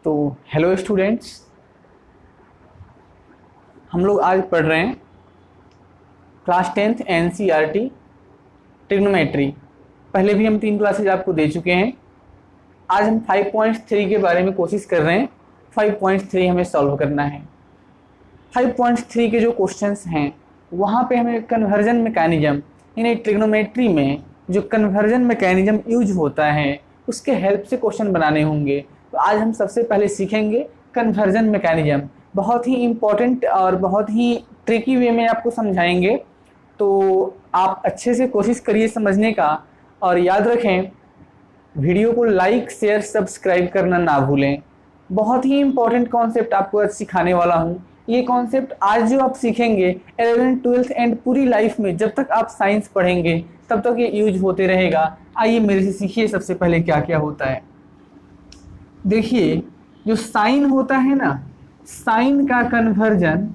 तो hello students, हम लोग आज पढ़ रहे हैं क्लास 10th एनसीईआरटी ट्रिग्नोमेट्री। पहले भी हम 3 क्लासेज आपको दे चुके हैं। आज हम 5.3 के बारे में कोशिश कर रहे हैं। 5.3 हमें सॉल्व करना है। 5.3 के जो क्वेश्चंस हैं वहाँ पे हमें कन्वर्जन मैकेनिज्म यानी ट्रिग्नोमेट्री में जो कन्वर्जन मैकेनिज्म यूज होता है उसके हेल्प से क्वेश्चन बनाने होंगे। तो आज हम सबसे पहले सीखेंगे कन्वर्जन मैकेनिज्म। बहुत ही इम्पोर्टेंट और बहुत ही ट्रिकी वे में आपको समझाएंगे, तो आप अच्छे से कोशिश करिए समझने का। और याद रखें, वीडियो को लाइक शेयर सब्सक्राइब करना ना भूलें। बहुत ही इम्पोर्टेंट कॉन्सेप्ट आपको आज सिखाने वाला हूँ। ये कॉन्सेप्ट आज जो आप सीखेंगे 11th 12th एंड पूरी लाइफ में जब तक आप साइंस पढ़ेंगे तब तक ये यूज होते रहेगा। आइए मेरे से सीखिए सबसे पहले क्या क्या होता है। देखिए, जो साइन होता है ना, साइन का कन्वर्जन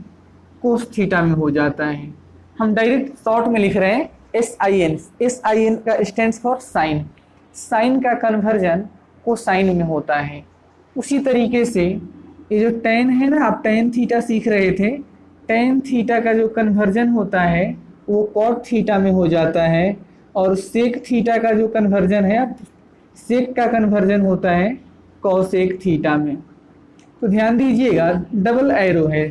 कोस थीटा में हो जाता है। हम डायरेक्ट शॉर्ट में लिख रहे हैं SIN। SIN का स्टैंड्स फॉर साइन। साइन का कन्वर्जन कोसाइन में होता है। उसी तरीके से ये जो टेन है ना, आप टेन थीटा सीख रहे थे, टेन थीटा का जो कन्वर्जन होता है वो कॉट थीटा में हो जाता है। और सेक थीटा का जो कन्वर्जन है, सेक का कन्वर्जन होता है कॉसेक थीटा में। तो ध्यान दीजिएगा, डबल एरो है,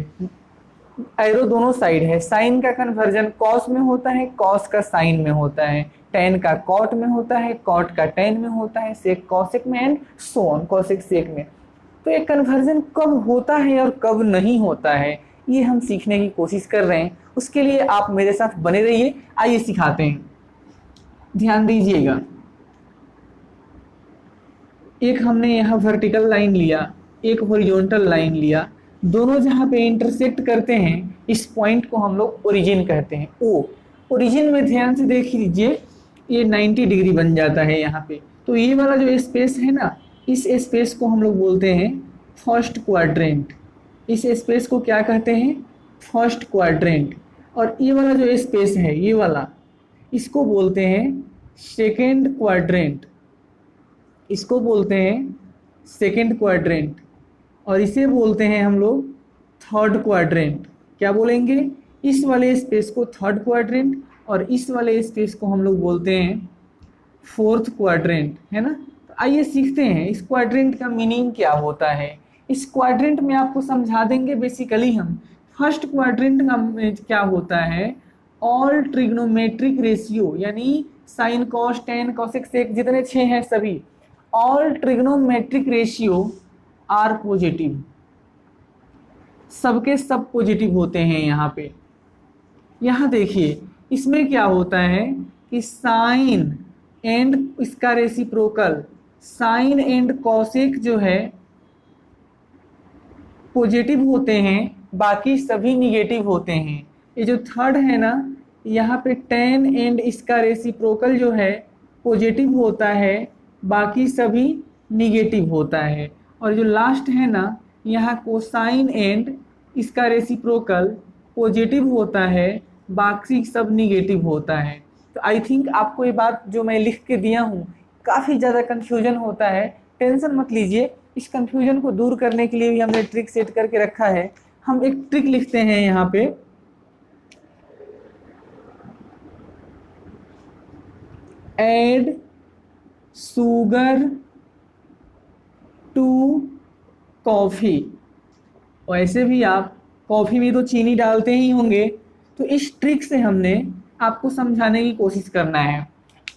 एरो दोनों साइड है। साइन का कन्वर्जन कॉस में होता है, कॉस का साइन में होता है, टेन का कॉट में होता है, कॉट का टेन में होता है, सेक कॉसेक में and so on cosec sec में। तो ये कन्वर्जन कब होता है और कब नहीं होता है, ये हम सीखने की कोशिश कर रहे हैं। उसके लिए आप मेरे साथ बने रहिए। आइए सिखाते हैं। ध्यान दीजिएगा, एक हमने यहाँ वर्टिकल लाइन लिया, एक हॉरिजॉन्टल लाइन लिया। दोनों जहाँ पे इंटरसेक्ट करते हैं इस पॉइंट को हम लोग ओरिजिन कहते हैं। ओ ओरिजिन में ध्यान से देख लीजिए, ये 90 डिग्री बन जाता है यहाँ पे। तो ये वाला जो स्पेस है ना, इस स्पेस को हम लोग बोलते हैं फर्स्ट क्वाड्रेंट। इस स्पेस को क्या कहते हैं? First quadrant. और ये वाला जो स्पेस है, ये वाला, इसको बोलते हैं सेकेंड क्वाड्रेंट। इसको बोलते हैं सेकेंड क्वाड्रेंट। और इसे बोलते हैं हम लोग थर्ड क्वाड्रेंट। क्या बोलेंगे? इस वाले स्पेस को थर्ड क्वाड्रेंट और इस वाले स्पेस को हम लोग बोलते हैं फोर्थ क्वाड्रेंट, है ना। तो आइए सीखते हैं इस क्वाड्रेंट का मीनिंग क्या होता है। इस क्वाड्रेंट में आपको समझा देंगे बेसिकली हम। फर्स्ट क्वाड्रेंट में क्या होता है, ऑल ट्रिग्नोमेट्रिक रेशियो यानी sine cos tan cosec sec जितने 6 हैं सभी, all trigonometric ratio are positive. सबके सब पॉजिटिव होते हैं यहाँ पे। यहाँ देखिए, इसमें क्या होता है कि साइन एंड इसका रेसिप्रोकल, साइन एंड कॉसेक जो है पॉजिटिव होते हैं, बाकी सभी निगेटिव होते हैं। ये जो थर्ड है ना, यहाँ पे टेन एंड इसका रेसिप्रोकल जो है पॉजिटिव होता है, बाकी सभी निगेटिव होता है। और जो लास्ट है ना, यहाँ कोसाइन एंड इसका रेसिप्रोकल पॉजिटिव होता है, बाकी सब निगेटिव होता है। तो आई थिंक आपको ये बात जो मैं लिख के दिया हूँ, काफ़ी ज़्यादा कन्फ्यूजन होता है। टेंशन मत लीजिए, इस कन्फ्यूजन को दूर करने के लिए भी हमने ट्रिक सेट करके रखा है। हम एक ट्रिक लिखते हैं यहाँ पे, ऐड शुगर टू कॉफ़ी। वैसे भी आप कॉफ़ी में तो चीनी डालते ही होंगे, तो इस ट्रिक से हमने आपको समझाने की कोशिश करना है।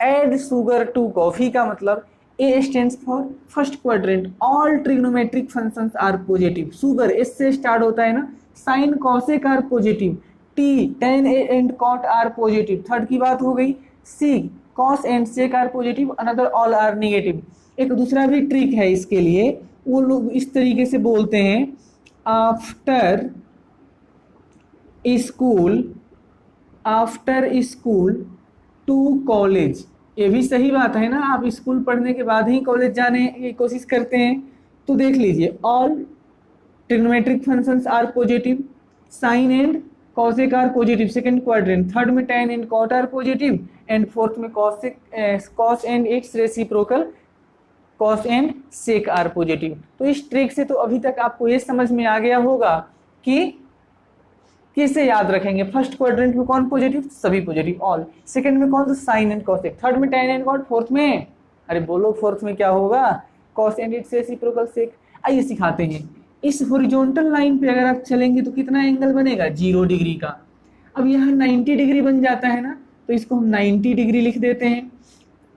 ऐड शुगर टू कॉफ़ी का मतलब A stands for first quadrant, all trigonometric functions are positive. Sugar S से स्टार्ट होता है ना, sine cosec are positive, T tan and cot are positive, third की बात हो गई। C cos and sec are positive, another all are negative. एक दूसरा भी ट्रिक है इसके लिए, वो लोग इस तरीके से बोलते हैं, after school, after school to college. ये भी सही बात है ना, आप स्कूल पढ़ने के बाद ही कॉलेज जाने की कोशिश करते हैं। तो देख लीजिए, all trigonometric functions are positive, sine and cosec are positive second quadrant, third में tan and cot are positive and fourth में cos and its reciprocal cos and sec are positive. तो इस ट्रिक से तो अभी तक आपको ये समझ में आ गया होगा कि कैसे याद रखेंगे। फर्स्ट क्वाड्रेंट में कौन पॉजिटिव, सभी पॉजिटिव, ऑल। सेकंड में कौन, तो साइन एंड कॉसेक। थर्ड में tan एंड कॉट। फोर्थ में, अरे बोलो फोर्थ में क्या होगा, कॉस एंड इट्स रेसिप्रोकल सेक। आइए सिखाते हैं। इस हॉरिजॉन्टल लाइन पे अगर आप चलेंगे तो कितना एंगल बनेगा, 0 डिग्री का। अब यहाँ 90 डिग्री बन जाता है ना, तो इसको हम 90 डिग्री लिख देते हैं।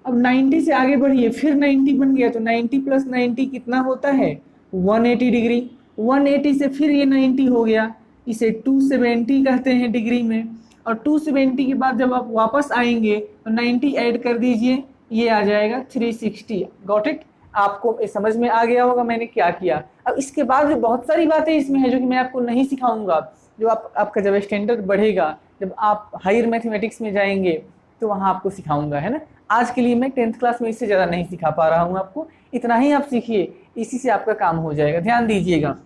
अब 90 से आगे बढ़िए, फिर 90 बन गया, तो 90 प्लस 90 कितना होता है, 180 डिग्री। 180 से फिर ये 90 हो गया, इसे 270 कहते हैं डिग्री में। और 270 के बाद जब आप वापस आएंगे तो 90 ऐड कर दीजिए, ये आ जाएगा 360। Got it. आपको समझ में आ गया होगा मैंने क्या किया। अब इसके बाद भी बहुत सारी बातें इसमें है जो कि मैं आपको नहीं सिखाऊंगा, जो आपका जब स्टैंडर्ड बढ़ेगा, जब आप हायर मैथमेटिक्स में जाएंगे तो वहाँ आपको सिखाऊंगा, है ना। आज के लिए मैं 10th क्लास में इससे ज़्यादा नहीं सिखा पा रहा हूँ आपको, इतना ही आप सीखिए, इसी से आपका काम हो जाएगा। ध्यान दीजिएगा,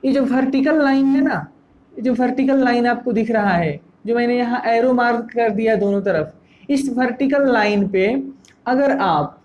ये जो वर्टिकल लाइन है ना, ये जो वर्टिकल लाइन आपको दिख रहा है, जो मैंने यहाँ एरो मार्क कर दिया दोनों तरफ, इस वर्टिकल लाइन पे अगर आप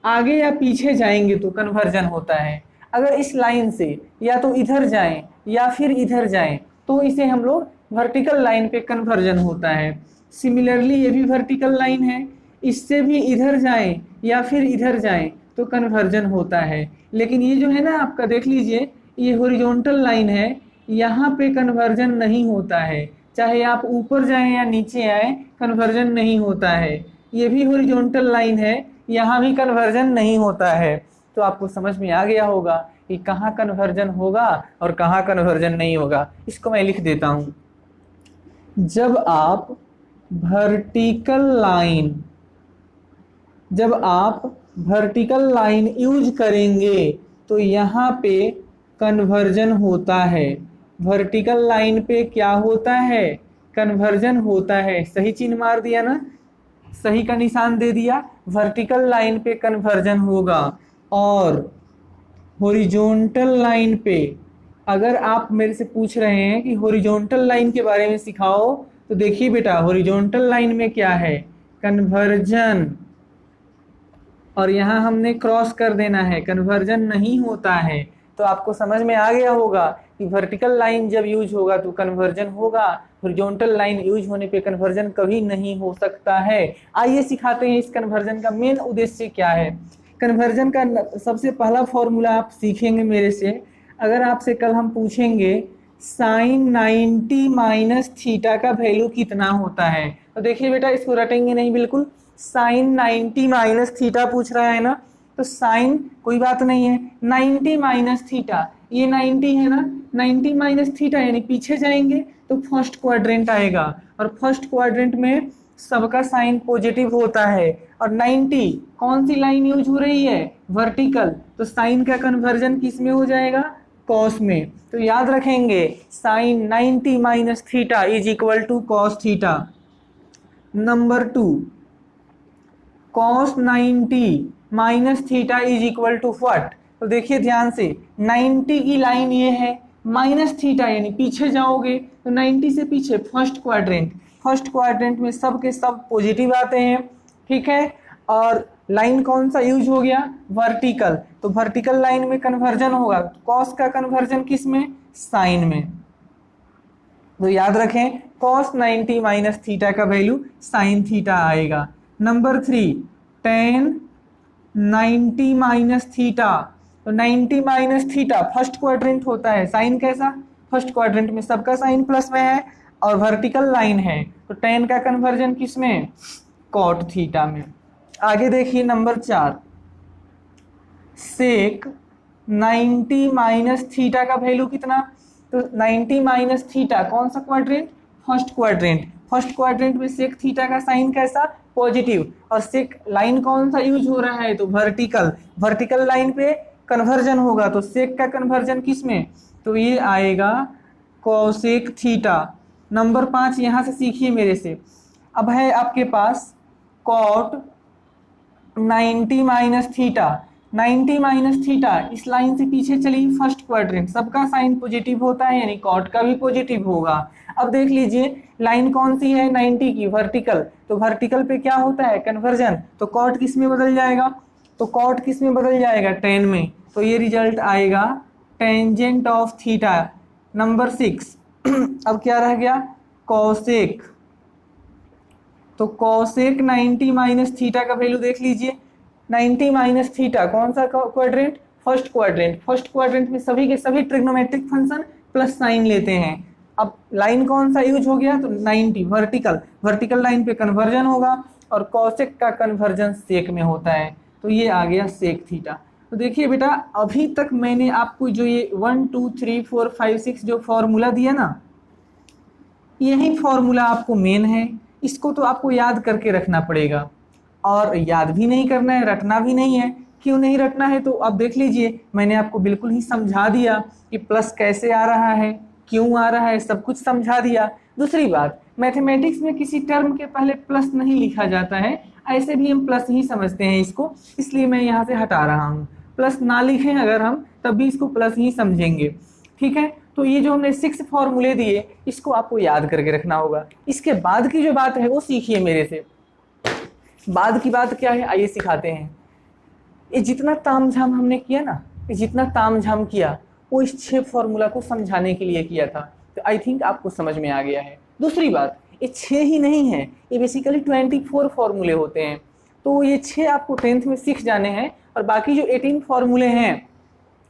आगे या पीछे जाएंगे तो कन्वर्जन होता है। अगर इस लाइन से या तो इधर जाएं या फिर इधर जाएं तो इसे हम लोग वर्टिकल लाइन पे कन्वर्जन होता है। सिमिलरली ये भी वर्टिकल लाइन है, इससे भी इधर जाएं या फिर इधर जाएं तो कन्वर्जन होता है। लेकिन ये जो है ना आपका, देख लीजिए, ये हॉरिजॉन्टल लाइन है, यहाँ पे कन्वर्जन नहीं होता है। चाहे आप ऊपर जाएं या नीचे आए, कन्वर्जन नहीं होता है। ये भी हॉरिजॉन्टल लाइन है, यहाँ भी कन्वर्जन नहीं होता है। तो आपको समझ में आ गया होगा कि कहाँ कन्वर्जन होगा और कहाँ कन्वर्जन नहीं होगा। इसको मैं लिख देता हूँ। जब आप वर्टिकल लाइन यूज करेंगे तो यहाँ पे कन्वर्जन होता है। वर्टिकल लाइन पे क्या होता है, कन्वर्जन होता है। सही चिन्ह मार दिया ना, सही का निशान दे दिया। वर्टिकल लाइन पे कन्वर्जन होगा। और हॉरिजॉन्टल लाइन पे, अगर आप मेरे से पूछ रहे हैं कि हॉरिजॉन्टल लाइन के बारे में सिखाओ, तो देखिए बेटा, हॉरिजॉन्टल लाइन में क्या है, कन्वर्जन। और यहाँ हमने क्रॉस कर देना है, कन्वर्जन नहीं होता है। तो आपको समझ में आ गया होगा कि वर्टिकल लाइन जब यूज होगा तो कन्वर्जन होगा, हॉरिजॉन्टल लाइन यूज होने पे कन्वर्जन कभी नहीं हो सकता है। आइए सिखाते हैं इस कन्वर्जन का मेन उद्देश्य क्या है। कन्वर्जन का सबसे पहला फॉर्मूला आप सीखेंगे मेरे से। अगर आपसे कल हम पूछेंगे साइन 90 माइनस थीटा का वैल्यू कितना होता है, तो देखिए बेटा, इसको रटेंगे नहीं बिल्कुल। साइन 90 माइनस थीटा पूछ रहा है ना, तो साइन कोई बात नहीं है, 90 माइनस थीटा, ये 90 है ना, 90 माइनस थीटा यानी पीछे जाएंगे तो फर्स्ट क्वाड्रेंट आएगा। और फर्स्ट क्वाड्रेंट में सबका साइन पॉजिटिव होता है। और 90 कौन सी लाइन यूज हो रही है, वर्टिकल, तो साइन का कन्वर्जन किस में हो जाएगा, कॉस में। तो याद रखेंगे, sine 90 minus theta is equal to cos theta. Number 2, cos 90 minus theta is equal to what. तो देखिए ध्यान से, 90 की लाइन ये है, माइनस थीटा यानी पीछे जाओगे, तो 90 से पीछे फर्स्ट क्वाड्रेंट, फर्स्ट क्वाड्रेंट में सब के सब पॉजिटिव आते हैं, ठीक है। और लाइन कौन सा यूज हो गया, वर्टिकल, तो वर्टिकल लाइन में कन्वर्जन होगा, कॉस का कन्वर्जन किस में, साइन में। तो याद रखें, कॉस 90 माइनस थीटा का वैल्यू साइन थीटा आएगा। नंबर 3, tan 90 माइनस थीटा, तो 90 माइनस थीटा फर्स्ट क्वाड्रेंट होता है, साइन कैसा, फर्स्ट क्वाड्रेंट में सबका साइन प्लस में है और वर्टिकल लाइन है, तो tan का कन्वर्जन किस में, कॉट थीटा में। आगे देखिए नंबर 4, सेक 90 माइनस थीटा का वैल्यू कितना, तो 90 माइनस थीटा कौन सा quadrant, first quadrant, first quadrant में सेक थीटा का साइन कैसा, पॉजिटिव। और सेक लाइन कौन सा यूज हो रहा है, तो वर्टिकल, वर्टिकल लाइन पे कन्वर्जन होगा, तो सेक का कन्वर्जन किस में, तो ये आएगा कोसेक थीटा। नंबर 5 यहाँ से सीखिए मेरे से। अब है आपके पास cot 90 minus theta, 90 minus theta, इस लाइन से पीछे चलिए, फर्स्ट क्वाड्रेंट, सबका साइन पॉजिटिव होता है यानी कॉट का भी पॉजिटिव होगा। अब देख लीजिए लाइन कौन सी है, 90 की, वर्टिकल, तो वर्टिकल पे क्या होता है, कन्वर्जन, तो कॉट किस में बदल जाएगा, तो कॉट किस में बदल जाएगा, टेन में, तो ये रिजल्ट आएगा टेंजेंट ऑफ थीटा। नंबर 6 अब क्या रह गया, कॉसेक। तो कॉसेक 90 माइनस थीटा का वैल्यू देख लीजिए, 90 माइनस थीटा कौन सा quadrant, first quadrant. First quadrant में सभी के सभी ट्रिग्नोमेट्रिक फंक्शन प्लस साइन लेते हैं। अब लाइन कौन सा यूज हो गया, तो 90 वर्टिकल, वर्टिकल लाइन पे कन्वर्जन होगा और कॉसेक का कन्वर्जन सेक में होता है, तो ये आ गया सेक थीटा। तो देखिए बेटा, अभी तक मैंने आपको जो ये 1 2 3 4 5 6 जो फॉर्मूला दिया ना, यही फॉर्मूला आपको मेन है, इसको तो आपको याद करके रखना पड़ेगा। और याद भी नहीं करना है, रटना भी नहीं है। क्यों नहीं रटना है, तो अब देख लीजिए, मैंने आपको बिल्कुल ही समझा दिया कि प्लस कैसे आ रहा है, क्यों आ रहा है, सब कुछ समझा दिया। दूसरी बात, मैथमेटिक्स में किसी टर्म के पहले प्लस नहीं लिखा जाता है, ऐसे भी हम प्लस ही समझते हैं इसको, इसलिए मैं यहाँ से हटा रहा हूँ। प्लस ना लिखें अगर हम, तब भी इसको प्लस ही समझेंगे, ठीक है। तो ये जो हमने 6 फॉर्मूले दिए, इसको आपको याद करके रखना होगा। इसके बाद की जो बात है वो सीखिए मेरे से। बाद की बात क्या है, आइए सिखाते हैं। ये जितना तामझाम हमने किया ना, ये जितना तामझाम किया, वो इस 6 फॉर्मूला को समझाने के लिए किया था। तो आई थिंक आपको समझ में आ गया है। दूसरी बात, ये 6 ही नहीं है, ये बेसिकली 24 फॉर्मूले होते हैं। तो ये 6 आपको 10th में सीख जाने हैं, और बाकी जो 18 फॉर्मूले हैं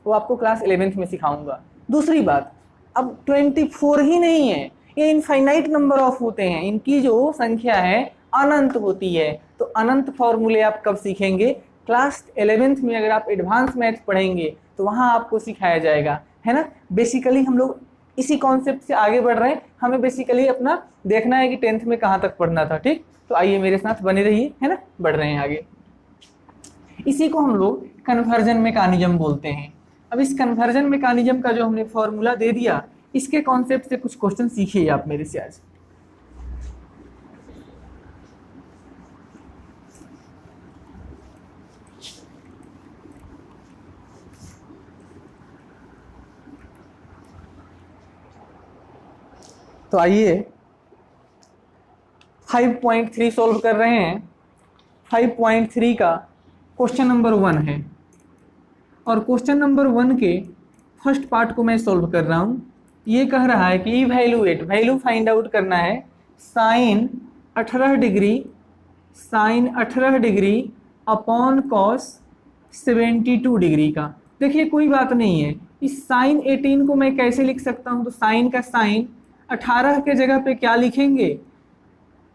वो आपको क्लास 11th में सिखाऊंगा। दूसरी बात, अब 24 ही नहीं है, ये इनफाइनाइट नंबर ऑफ होते हैं, इनकी जो संख्या है अनंत होती है। तो अनंत फॉर्मूले आप कब सीखेंगे, क्लास 11th में। अगर आप एडवांस मैथ पढ़ेंगे तो वहाँ आपको सिखाया जाएगा, है ना। बेसिकली हम लोग इसी कॉन्सेप्ट से आगे बढ़ रहे हैं, हमें बेसिकली अपना देखना है कि 10th में कहाँ तक पढ़ना था, ठीक। तो आइए मेरे साथ बने रहिए, है ना, बढ़ रहे हैं आगे। इसी को हम लोग कन्वर्जन मैकेनिज्म बोलते हैं। अब इस कन्वर्जन मैकेनिज्म का जो हमने फॉर्मूला दे दिया, इसके कॉन्सेप्ट से कुछ क्वेश्चन सीखिए आप मेरे से आज। तो आइए 5.3 सॉल्व कर रहे हैं। 5.3 का क्वेश्चन नंबर 1 है, और क्वेश्चन नंबर 1 के फर्स्ट पार्ट को मैं सॉल्व कर रहा हूँ। ये कह रहा है कि इवैल्यूएट, वैल्यू फाइंड आउट करना है sine 18 degree upon cos 72 degree का। देखिए कोई बात नहीं है, इस साइन 18 को मैं कैसे लिख सकता हूँ, तो साइन का साइन 18 के जगह पे क्या लिखेंगे,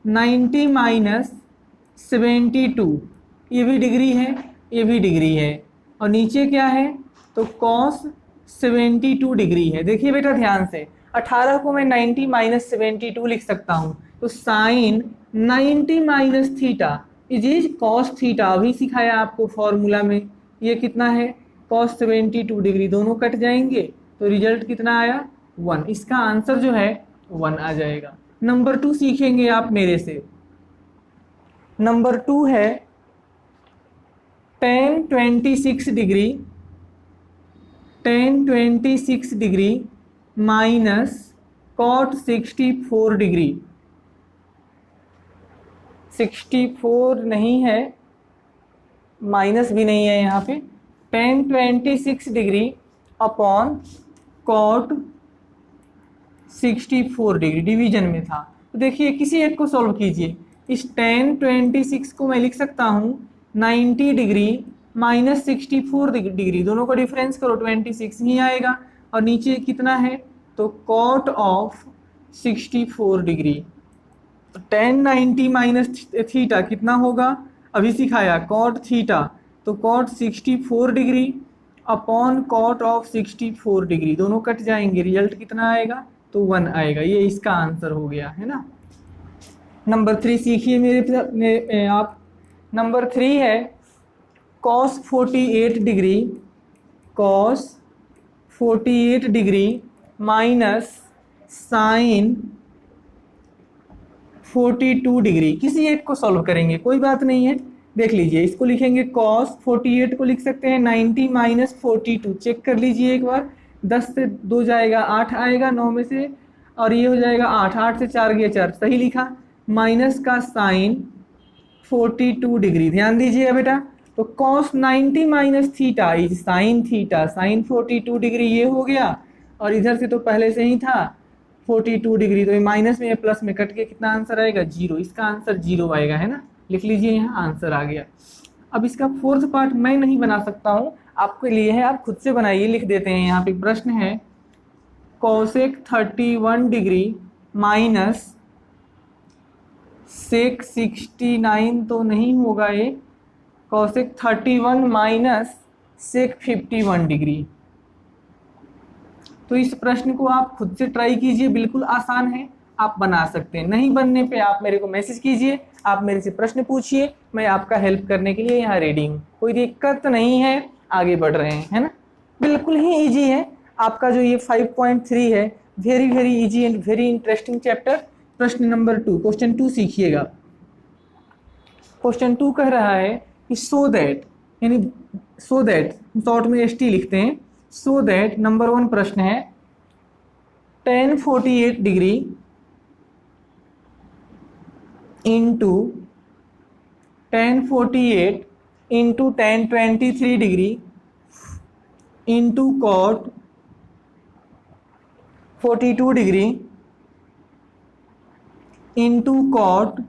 90 माइनस 72, ये भी डिग्री है, ये भी डिग्री है, और नीचे क्या है, तो कॉस 72 डिग्री है। देखिए बेटा ध्यान से, 18 को मैं 90 माइनस 72 लिख सकता हूँ, तो sine 90 minus theta is cos theta. अभी सिखाया आपको फॉर्मूला में, ये कितना है, कॉस 72 डिग्री, दोनों कट जाएंगे, तो रिजल्ट कितना आया, 1। इसका आंसर जो है 1 आ जाएगा। नंबर 2 सीखेंगे आप मेरे से। नंबर 2 है tan 26 degree minus cot 64 degree. 64 नहीं है, माइनस भी नहीं है यहाँ पे, tan 26 degree upon cot 64 degree, division में था। तो देखिए किसी एक को सॉल्व कीजिए। इस tan 26 को मैं लिख सकता हूँ 90 डिग्री माइनस 64 डिग्री, दोनों का डिफरेंस करो 26 ही आएगा, और नीचे कितना है, तो कॉट ऑफ 64 डिग्री। तो tan 90 माइनस थीटा कितना होगा, अभी सिखाया कॉट थीटा, तो cot 64 degree upon cot of 64 degree, दोनों कट जाएंगे, रिजल्ट कितना आएगा, तो 1 आएगा। ये इसका आंसर हो गया, है ना। नंबर 3 सीखिए मेरे आप। नंबर 3 है cos 48 degree minus sine 42 degree. किसी एक को सॉल्व करेंगे, कोई बात नहीं है, देख लीजिए। इसको लिखेंगे कॉस 48 को लिख सकते हैं 90 माइनस 42, चेक कर लीजिए एक बार, 10 से 2 जाएगा 8 आएगा 9 में से, और ये हो जाएगा 8, 8 से 4 गया 4, सही लिखा। माइनस का साइन 42 डिग्री, ध्यान दीजिए बेटा, तो cos 90 minus theta is sine theta, sine 42 degree ये हो गया, और इधर से तो पहले से ही था 42 डिग्री, तो ये माइनस में प्लस में कट के कितना आंसर आएगा, 0। इसका आंसर 0 आएगा, है ना। लिख लीजिए, यहाँ आंसर आ गया। अब इसका फोर्थ पार्ट मैं नहीं बना सकता हूँ, आपके लिए है, आप खुद से बनाइए। लिख देते हैं, यहाँ पे प्रश्न है कोसेक 31 डिग्री माइनस सेक 69 तो नहीं होगा ये, कोसेक 31 माइनस सेक 51 डिग्री। तो इस प्रश्न को आप खुद से ट्राई कीजिए, बिल्कुल आसान है, आप बना सकते हैं। नहीं बनने पे आप मेरे को मैसेज कीजिए, आप मेरे से प्रश्न पूछिए, मैं आपका हेल्प करने के लिए यहाँ रेडी हूँ। कोई दिक्कत नहीं है, आगे बढ़ रहे हैं, है ना। बिल्कुल ही इजी है। आपका जो ये 5.3 है, very very easy and very interesting chapter. प्रश्न नंबर 2, क्वेश्चन 2 सीखिएगा। क्वेश्चन 2 कह रहा है कि सो दैट, यानी सो दैट शॉर्ट में ST लिखते हैं, सो दैट नंबर 1 प्रश्न है tan 48 degree into tan 48 into tan 23 degree into cot 42 degree into cot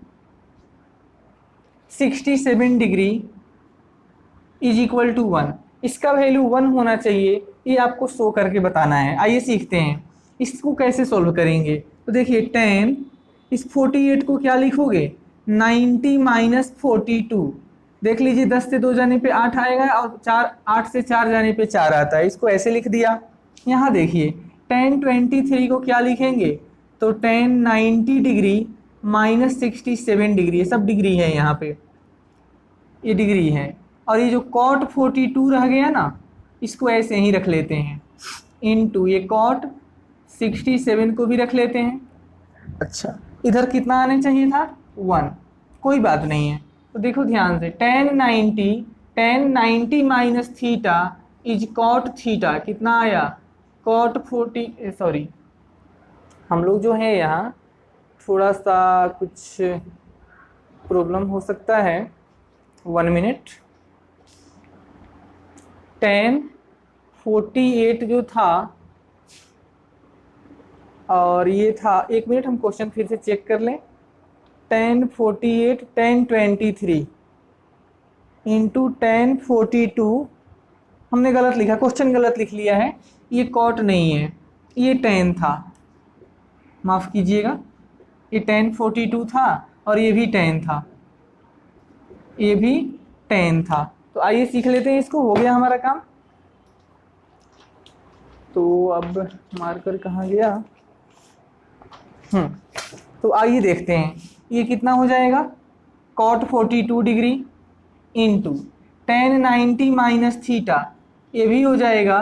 67 degree is equal to 1। इसका वैल्यू 1 होना चाहिए, ये आपको शो करके बताना है। आइए सीखते हैं इसको कैसे सॉल्व करेंगे। तो देखिए tan, इस 48 को क्या लिखोगे, 90 माइनस 42। देख लीजिए 10 से 2 जाने पे 8 आएगा, और 8 से 4 जाने पे 4 आता है, इसको ऐसे लिख दिया। यहाँ देखिए tan 23 को क्या लिखेंगे, तो tan 90 डिग्री माइनस 67 डिग्री, ये सब डिग्री है, यहाँ पे ये डिग्री है। और ये जो cot 42 रह गया ना, इसको ऐसे ही रख लेते हैं, इनटू ये cot 67 को भी रख लेते हैं। अच्छा, इधर कितना आने चाहिए था, 1, कोई बात नहीं है। तो देखो ध्यान से, tan 90 minus theta is cot theta, कितना आया, cot 40, सॉरी हम लोग जो है यहाँ थोड़ा सा कुछ प्रॉब्लम हो सकता है, 1 मिनट। tan 48 जो था, और ये था, 1 मिनट हम क्वेश्चन फिर से चेक कर लें। tan 48 tan 23 इंटू tan 42, हमने गलत लिखा, क्वेश्चन गलत लिख लिया है, ये cot नहीं है, ये tan था, माफ़ कीजिएगा, ये tan 42 था और ये भी tan था, ये भी tan था। तो आइए सीख लेते हैं इसको, हो गया हमारा काम। तो अब मार्कर कहाँ गया, तो आइए देखते हैं ये कितना हो जाएगा, cot 42 degree into tan 90 minus theta, ये भी हो जाएगा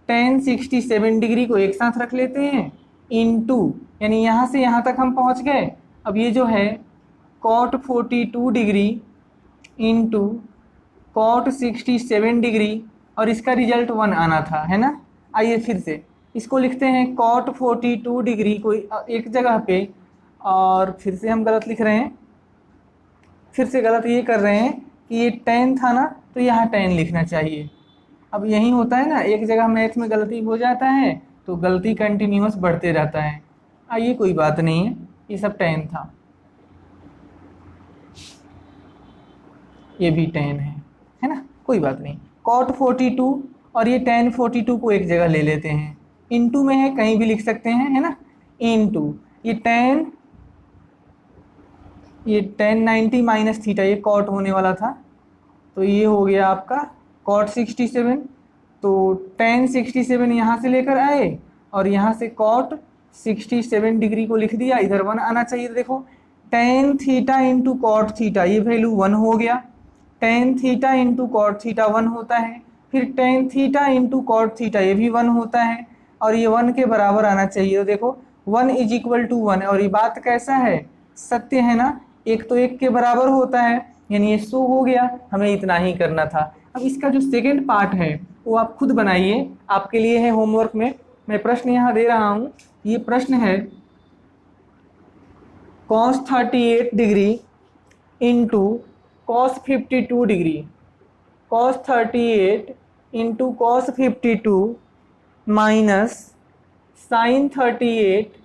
tan 67 डिग्री को एक साथ रख लेते हैं, इंटू, यानी यहाँ से यहाँ तक हम पहुँच गए। अब ये जो है cot 42 degree into cot 67 degree, और इसका रिजल्ट 1 आना था, है ना। आइए फिर से इसको लिखते हैं, cot 42 डिग्री को एक जगह पे, और फिर से हम गलत लिख रहे हैं, फिर से गलत ये कर रहे हैं कि ये tan था ना, तो यहाँ tan लिखना चाहिए। अब यही होता है ना, एक जगह मैथ में गलती हो जाता है तो गलती कंटिन्यूअस बढ़ते रहता है। आइए कोई बात नहीं है, ये सब tan था, ये भी tan है ना, कोई बात नहीं। cot 42 और ये tan 42 को एक जगह ले लेते हैं, इनटू में है, कहीं भी लिख सकते हैं, है ना, इनटू ये tan 90 माइनस थीटा, ये cot होने वाला था, तो ये हो गया आपका cot 67। तो tan 67 यहाँ से लेकर आए, और यहाँ से cot 67 डिग्री को लिख दिया, इधर 1 आना चाहिए। देखो tan theta into cot theta, ये वैल्यू 1 हो गया, tan theta into cot theta 1 होता है, फिर tan theta into cot theta, ये भी 1 होता है, और ये 1 के बराबर आना चाहिए। तो देखो 1 इज इक्वल टू 1, और ये बात कैसा है, सत्य है ना, एक तो एक के बराबर होता है, यानी ये शो हो गया, हमें इतना ही करना था। अब इसका जो सेकंड पार्ट है वो आप खुद बनाइए, आपके लिए है होमवर्क में, मैं प्रश्न यहाँ दे रहा हूँ। ये प्रश्न है cos 38 degree into cos 52 degree cos 38 into cos 52 minus sin 38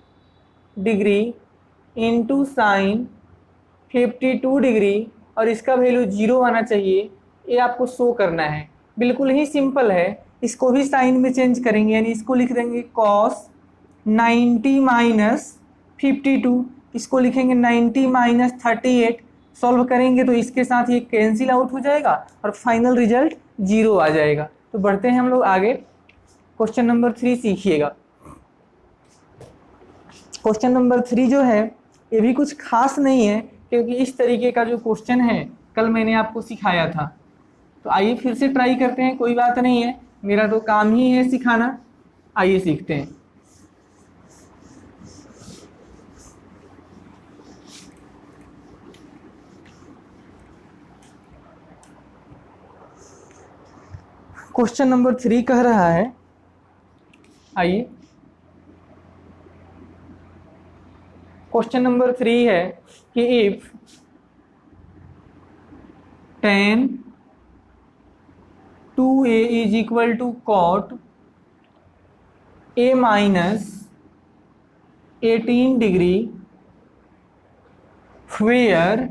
degree into sine 52 degree, और इसका वैल्यू 0 आना चाहिए, ये आपको शो करना है। बिल्कुल ही सिंपल है। इसको भी साइन में चेंज करेंगे, यानी इसको लिख देंगे cos 90 माइनस 52, इसको लिखेंगे 90 माइनस 38। सॉल्व करेंगे तो इसके साथ ये कैंसिल आउट हो जाएगा और फाइनल रिजल्ट 0 आ जाएगा। तो बढ़ते हैं हम लोग आगे। Question number 3 सीखिएगा। क्वेश्चन नंबर 3 जो है ये भी कुछ खास नहीं है, क्योंकि इस तरीके का जो क्वेश्चन है कल मैंने आपको सिखाया था। तो आइए फिर से ट्राई करते हैं, कोई बात नहीं है, मेरा तो काम ही है सिखाना। आइए सीखते हैं। क्वेश्चन नंबर 3 कह रहा है, आइए क्वेश्चन नंबर 3 है कि if tan 2a is equal to cot a minus 18 degree where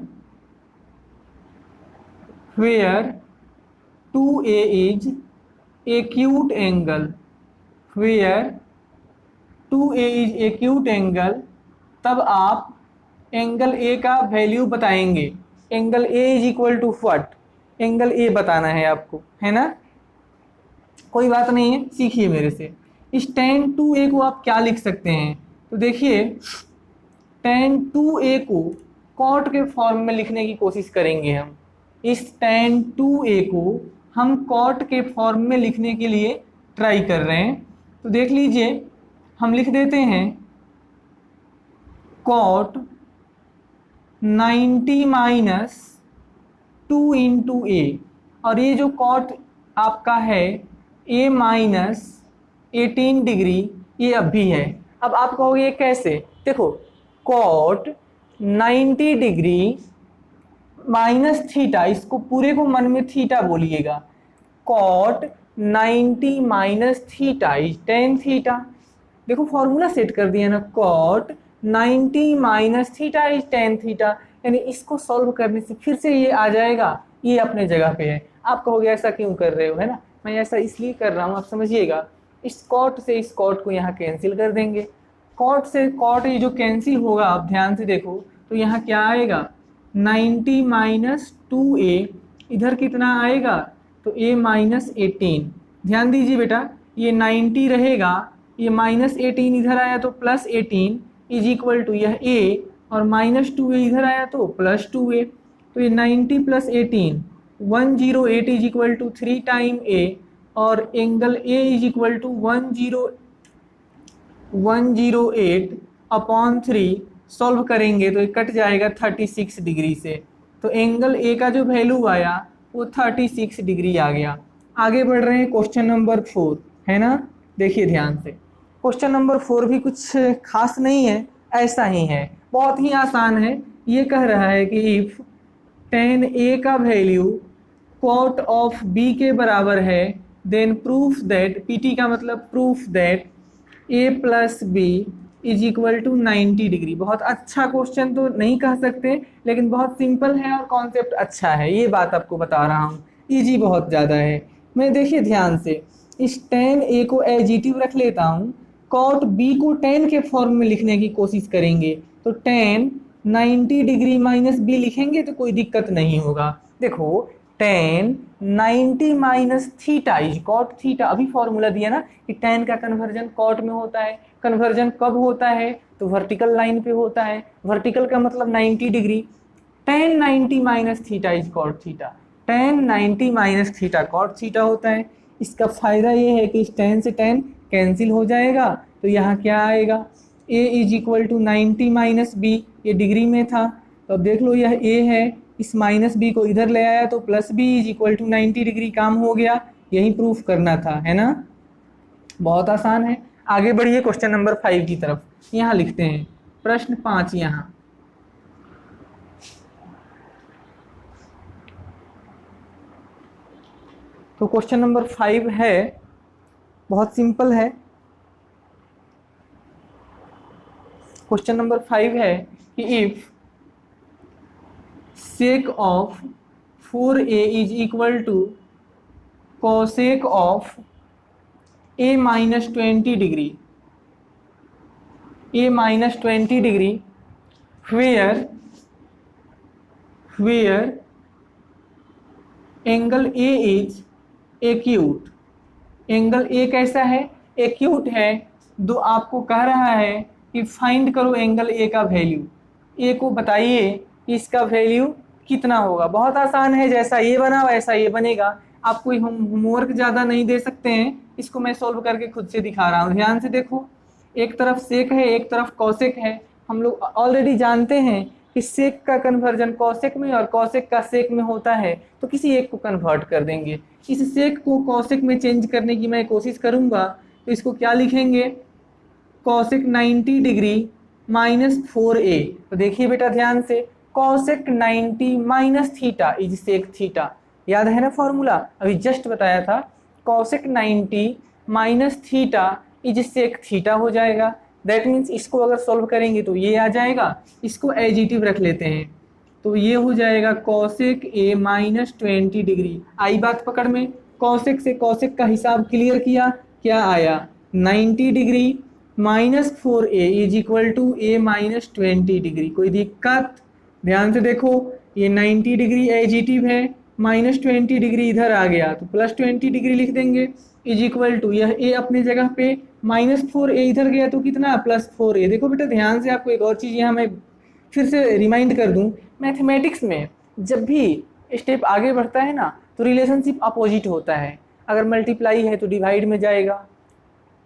2a is acute angle, where 2a is acute angle, तब आप एंगल ए का वैल्यू बताएंगे। Angle A is equal to what, angle A बताना है आपको, है ना। कोई बात नहीं है, सीखिए मेरे से। इस tan 2a को आप क्या लिख सकते हैं, तो देखिए tan 2a को cot के फॉर्म में लिखने की कोशिश करेंगे हम। इस tan 2a को हम cot के फॉर्म में लिखने के लिए ट्राई कर रहे हैं। तो देख लीजिए, हम लिख देते हैं cot 90 माइनस 2 इंटू ए, और ये जो cot आपका है a माइनस 18 डिग्री, ये अब भी है। अब आप कहोगे ये कैसे, देखो cot 90 डिग्री माइनस थीटा, इसको पूरे को मन में थीटा बोलिएगा। cot 90 minus theta is tan theta. देखो फॉर्मूला सेट कर दिया ना, cot 90 minus theta is tan theta, यानी इसको सॉल्व करने से फिर से ये आ जाएगा, ये अपने जगह पे है। आप कहोगे ऐसा क्यों कर रहे हो, है ना। मैं ऐसा इसलिए कर रहा हूँ, आप समझिएगा। इस cot से इस cot को यहाँ कैंसिल कर देंगे। cot से cot ये जो कैंसिल होगा, आप ध्यान से देखो तो यहाँ क्या आएगा, 90 माइनस 2a, इधर कितना आएगा, तो a माइनस 18। ध्यान दीजिए बेटा, ये 90 रहेगा, ये माइनस 18 इधर आया तो प्लस 18 इज इक्वल टू यह a, और माइनस 2a इधर आया तो प्लस 2a। तो ये 90 plus 18 108 is equal to 3 time a, और angle a is equal to 108 upon 3। Solve करेंगे तो ये कट जाएगा 36 डिग्री से। तो एंगल ए का जो वैल्यू आया वो 36 डिग्री आ गया। आगे बढ़ रहे हैं क्वेश्चन नंबर 4, है ना। देखिए ध्यान से, क्वेश्चन नंबर 4 भी कुछ खास नहीं है, ऐसा ही है, बहुत ही आसान है। ये कह रहा है कि इफ tan a का वैल्यू cot ऑफ b के बराबर है, देन प्रूफ दैट, pt का मतलब proof that a plus B is equal to 90 degree. बहुत अच्छा क्वेश्चन तो नहीं कह सकते, लेकिन बहुत सिंपल है और कॉन्सेप्ट अच्छा है, ये बात आपको बता रहा हूँ। इजी बहुत ज़्यादा है। मैं देखिए ध्यान से, इस tan a को एजिटिव रख लेता हूँ, cot b को tan के फॉर्म में लिखने की कोशिश करेंगे, तो tan 90 डिग्री माइनस बी लिखेंगे तो कोई दिक्कत नहीं होगा। देखो tan 90 minus theta is cot theta, अभी फॉर्मूला दिया ना कि tan का कन्वर्जन cot में होता है। कन्वर्जन कब होता है, तो वर्टिकल लाइन पे होता है, वर्टिकल का मतलब 90 degree. tan 90 minus theta is cot theta, tan 90 minus theta cot theta होता है। इसका फायदा ये है कि इस tan से tan कैंसिल हो जाएगा, तो यहाँ क्या आएगा, a is equal to 90 minus B, ये डिग्री में था, तो अब देख लो यह a है, इस माइनस बी को इधर ले आया तो plus B is equal to 90 degree, काम हो गया। यही प्रूफ करना था, है ना। बहुत आसान है। आगे बढ़िए क्वेश्चन नंबर 5 की तरफ। यहाँ लिखते हैं प्रश्न 5। यहाँ तो क्वेश्चन नंबर 5 है, बहुत सिंपल है। क्वेश्चन नंबर 5 है कि if sec of 4a is equal to cosec of a minus 20 degree, a minus 20 degree where angle A is acute, angle A कैसा है, एक्यूट है। दो आपको कह रहा है कि फाइंड करो एंगल ए का वैल्यू, ए को बताइए इसका वैल्यू कितना होगा। बहुत आसान है, जैसा ये बना वैसा ये बनेगा। आप कोई होमवर्क ज़्यादा नहीं दे सकते हैं, इसको मैं सॉल्व करके खुद से दिखा रहा हूँ। ध्यान से देखो, एक तरफ सेक है एक तरफ कॉसेक है। हम लोग ऑलरेडी जानते हैं कि सेक का कन्वर्जन कॉसेक में और कॉसेक का सेक में होता है, तो किसी एक को कन्वर्ट कर देंगे। इस सेक को कॉसेक में चेंज करने की मैं कोशिश करूंगा, तो इसको क्या लिखेंगे, कॉसेक 90 डिग्री माइनस 4a। तो देखिए बेटा ध्यान से, cosec 90 minus theta is sec theta, याद है ना फॉर्मूला, अभी जस्ट बताया था। Cosec 90 minus theta is sec theta हो जाएगा। दैट मीन्स इसको अगर सॉल्व करेंगे तो ये आ जाएगा, इसको एजिटिव रख लेते हैं तो ये हो जाएगा कॉसेक ए माइनस 20 डिग्री। आई बात पकड़ में, कॉसेक से कॉसेक का हिसाब क्लियर किया, क्या आया 90 degree minus 4a is equal to A minus 20 degree. कोई दिक्कत, ध्यान से देखो, ये 90 डिग्री एजिटिव है, माइनस 20 डिग्री इधर आ गया तो प्लस 20 डिग्री लिख देंगे, इज इक्वल टू यह ए अपनी जगह पे माइनस 4a इधर गया तो कितना प्लस 4a। देखो बेटा ध्यान से, आपको एक और चीज़ यहाँ मैं फिर से रिमाइंड कर दूं, मैथमेटिक्स में जब भी स्टेप आगे बढ़ता है ना तो रिलेशनशिप अपोजिट होता है। अगर मल्टीप्लाई है तो डिवाइड में जाएगा,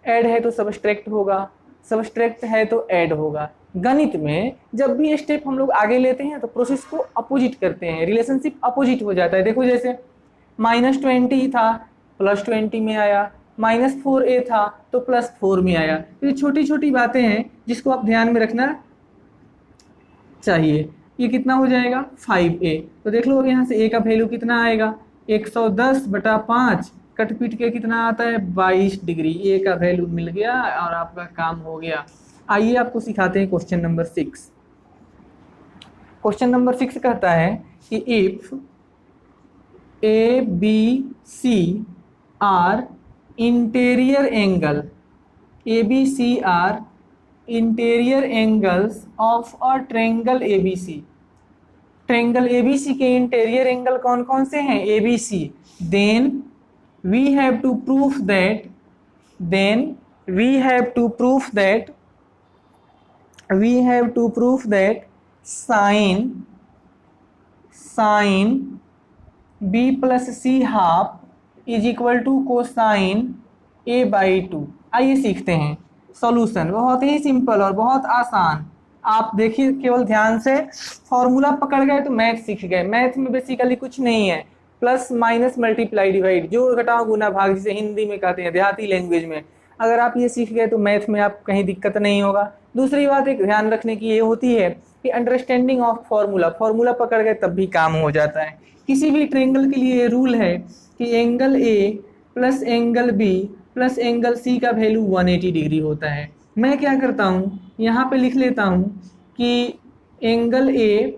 ऐड है तो सबस्ट्रैक्ट होगा, सबस्ट्रैक्ट है तो ऐड होगा। गणित में जब भी स्टेप हम लोग आगे लेते हैं तो प्रोसेस को अपोजिट करते हैं, रिलेशनशिप अपोजिट हो जाता है। देखो जैसे माइनस 20 था प्लस 20 में आया, माइनस 4a था तो प्लस 4 में आया। तो ये छोटी छोटी बातें हैं जिसको आप ध्यान में रखना चाहिए। ये कितना हो जाएगा 5a। तो देख लो अब यहाँ से a का वैल्यू कितना आएगा, 110/5 कट पीट के कितना आता है 22 डिग्री। a का वैल्यू मिल गया और आपका काम हो गया। आइए आपको सिखाते हैं क्वेश्चन नंबर 6। क्वेश्चन नंबर 6 कहता है कि if A B C are interior angle, A B C are interior angles of a triangle ABC। Triangle ABC के इंटीरियर एंगल कौन कौन से हैं, ABC। Then we have to proof that sine B plus C half is equal to cosine A/2। आइए सीखते हैं solution. बहुत ही simple और बहुत आसान। आप देखिए, केवल ध्यान से फॉर्मूला पकड़ गए तो मैथ सीख गए। मैथ में बेसिकली कुछ नहीं है, प्लस माइनस मल्टीप्लाई डिवाइड, जोड़ घटाव गुना भाग, जिसे हिंदी में कहते हैं देहाती लैंग्वेज में। अगर आप ये सीख गए तो मैथ में आप कहीं दिक्कत नहीं होगा। दूसरी बात एक ध्यान रखने की ये होती है कि अंडरस्टैंडिंग ऑफ फॉर्मूला पकड़ गए तब भी काम हो जाता है। किसी भी ट्रायंगल के लिए ये रूल है कि angle A plus angle B plus angle C का वैल्यू 180 डिग्री होता है। मैं क्या करता हूँ, यहाँ पे लिख लेता हूँ कि angle A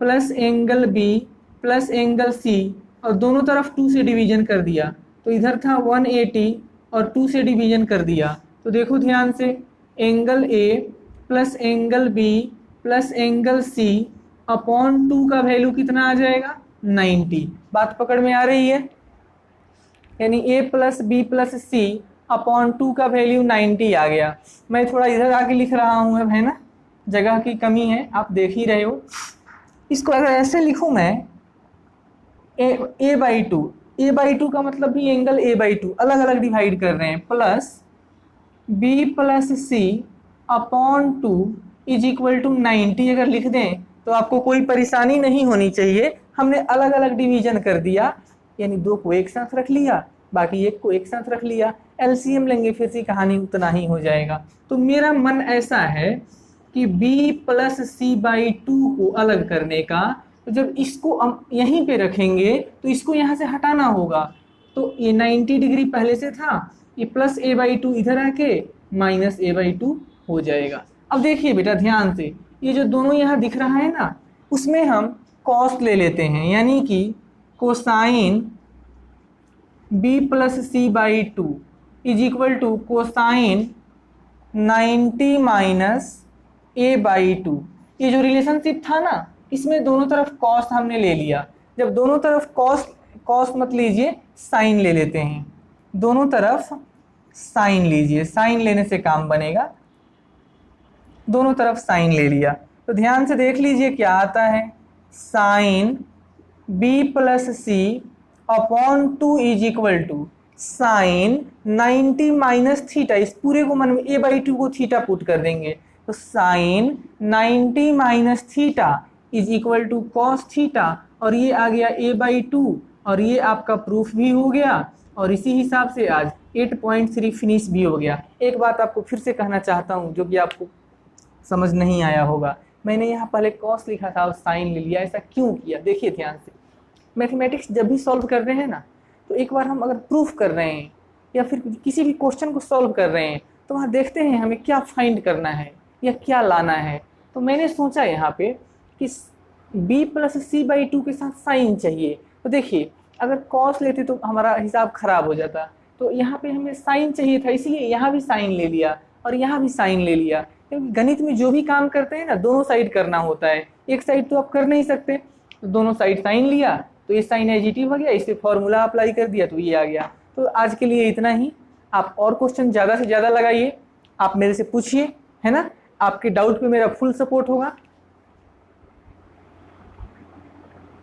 plus angle B plus angle C, और दोनों तरफ 2 से डिवीजन कर दिया, तो इधर था 180 और 2 से डिवीजन कर दिया। तो देखो ध्यान से, angle A plus angle B plus angle C upon 2 का वैल्यू कितना आ जाएगा 90। बात पकड़ में आ रही है, यानी a plus B plus C upon 2 का वैल्यू 90 आ गया। मैं थोड़ा इधर आके लिख रहा हूँ अब, है ना, जगह की कमी है, आप देख ही रहे हो। इसको अगर ऐसे लिखूँ मैं a/2 का मतलब भी एंगल a/2 अलग अलग डिवाइड कर रहे हैं, plus b plus C upon 2 is equal to 90 अगर लिख दें तो आपको कोई परेशानी नहीं होनी चाहिए। हमने अलग अलग डिवीजन कर दिया, यानी 2 को एक साथ रख लिया, बाकी 1 को एक साथ रख लिया, एलसीएम लेंगे फिर से कहानी उतना ही हो जाएगा। तो मेरा मन ऐसा है कि b प्लस c/2 को अलग करने का। तो जब इसको हम यहीं पे रखेंगे तो इसको यहाँ से हटाना होगा, तो ये 90 डिग्री पहले से था, ये प्लस a/2 इधर आके माइनस a/2 हो जाएगा। अब देखिए बेटा ध्यान से, ये जो दोनों यहाँ दिख रहा है ना, उसमें हम कॉस ले लेते हैं, यानी कि cosine b+c/2 is equal to cosine 90 minus a/2। ये जो रिलेशनशिप था ना, इसमें दोनों तरफ कॉस हमने ले लिया। जब दोनों तरफ कॉस मत लीजिए, साइन ले लेते हैं। दोनों तरफ साइन लीजिए, साइन लेने से काम बनेगा। दोनों तरफ साइन ले लिया तो ध्यान से देख लीजिए क्या आता है, sine b+c/2 is equal to sine 90 minus theta. इस पूरे को मन में a/2 को थीटा पुट कर देंगे, तो sine 90 minus theta is equal to cos theta, और ये आ गया a/2, और ये आपका प्रूफ भी हो गया। और इसी हिसाब से आज 8.3 फिनिश भी हो गया। एक बात आपको फिर से कहना चाहता हूँ जो कि आपको समझ नहीं आया होगा, मैंने यहाँ पहले कॉस लिखा था और साइन ले लिया। ऐसा क्यों किया? देखिए ध्यान से, मैथमेटिक्स जब भी सॉल्व कर रहे हैं ना, तो एक बार हम अगर प्रूफ कर रहे हैं या फिर किसी भी क्वेश्चन को सॉल्व कर रहे हैं, तो वहाँ देखते हैं हमें क्या फाइंड करना है या क्या लाना है। तो मैंने सोचा यहाँ पे कि b+c/2 के साथ साइन चाहिए। तो देखिए, अगर कॉस लेते तो हमारा हिसाब खराब हो जाता, तो यहाँ पे हमें साइन चाहिए था, इसीलिए यहाँ भी साइन ले लिया और यहाँ भी साइन ले लिया। क्योंकि गणित में जो भी काम करते हैं ना, दोनों साइड करना होता है, एक साइड तो आप कर नहीं सकते। तो दोनों साइड साइन लिया, तो ये साइन एजिटिव हो गया, इसे फॉर्मूला अप्लाई कर दिया तो ये आ गया। तो आज के लिए इतना ही। आप और क्वेश्चन ज़्यादा से ज़्यादा लगाइए, आप मेरे से पूछिए, है ना। आपके डाउट पे मेरा फुल सपोर्ट होगा।